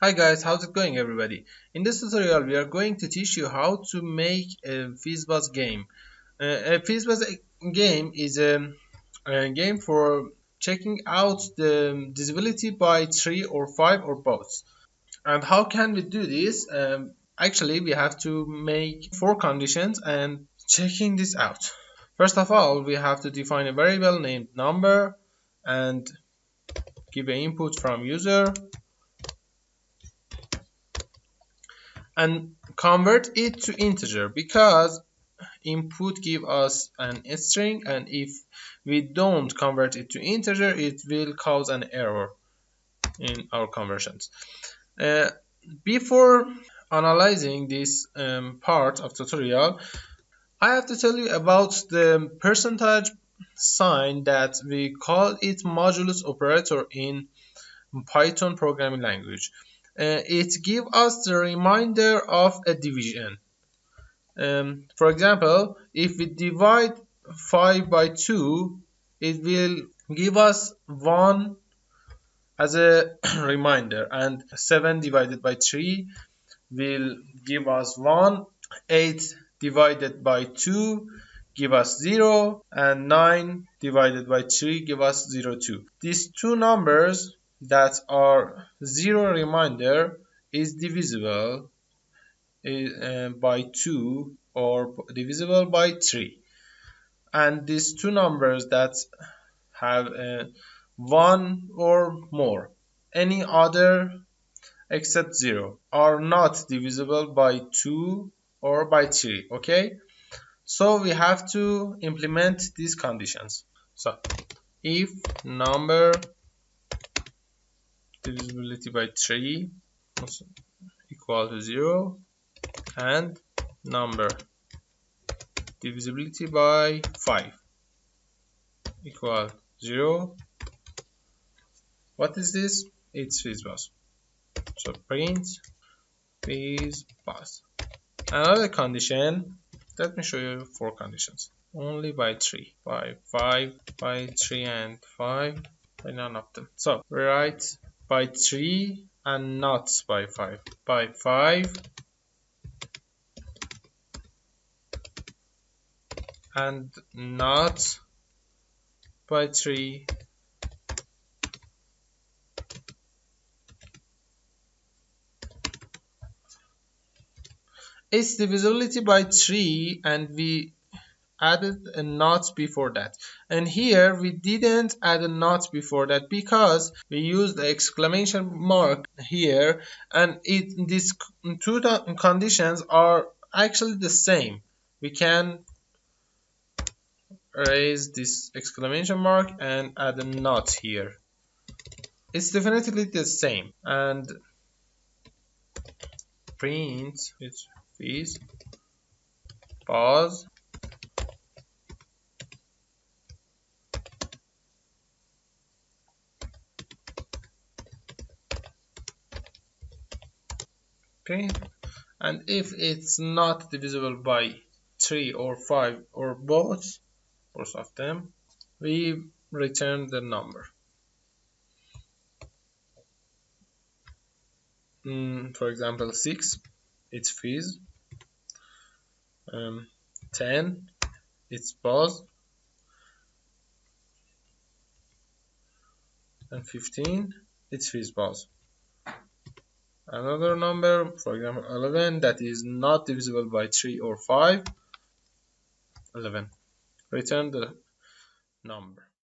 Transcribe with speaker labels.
Speaker 1: Hi guys, how's it going everybody? In this tutorial we are going to teach you how to make a Fizz game. A Fizz game is a game for checking out the divisibility by 3 or 5 or both. And how can we do this? Actually we have to make 4 conditions and checking this out. First of all, we have to define a variable named number and give an input from user and convert it to integer because input give us an string, and if we don't convert it to integer it will cause an error in our conversions. Before analyzing this part of tutorial, I have to tell you about the percentage sign that we call it modulus operator in Python programming language. It gives us the reminder of a division. For example, if we divide 5 by 2, it will give us 1 as a reminder, and 7 divided by 3 will give us 1, 8 divided by 2 give us 0, and 9 divided by 3 give us 0, 2. These two numbers that are 0 reminder is divisible by 2 or divisible by 3, and these two numbers that have 1 or more, any other except 0, are not divisible by 2 or by 3. Okay, so we have to implement these conditions. So if number divisibility by 3 equal to 0 and number divisibility by 5 equal 0, what is this? It's Fizz. So print Fizz. Another condition, let me show you 4 conditions. Only by 3, by 5, by 3 and 5, by none of them. So we write by 3 and not by 5. By 5 and not by 3 . It's divisibility by 3 and we added a not before that, and here we didn't add a not before that because we used the exclamation mark here, and these two conditions are actually the same. We can erase this exclamation mark and add a not here. It's definitely the same. And print it's Fizz pause print, and if it's not divisible by 3 or 5 or both of them, we return the number. For example, 6 it's Fizz, 10 it's pause, and 15 it's Fizz pause. Another number, for example 11, that is not divisible by 3 or 5, 11, return the number.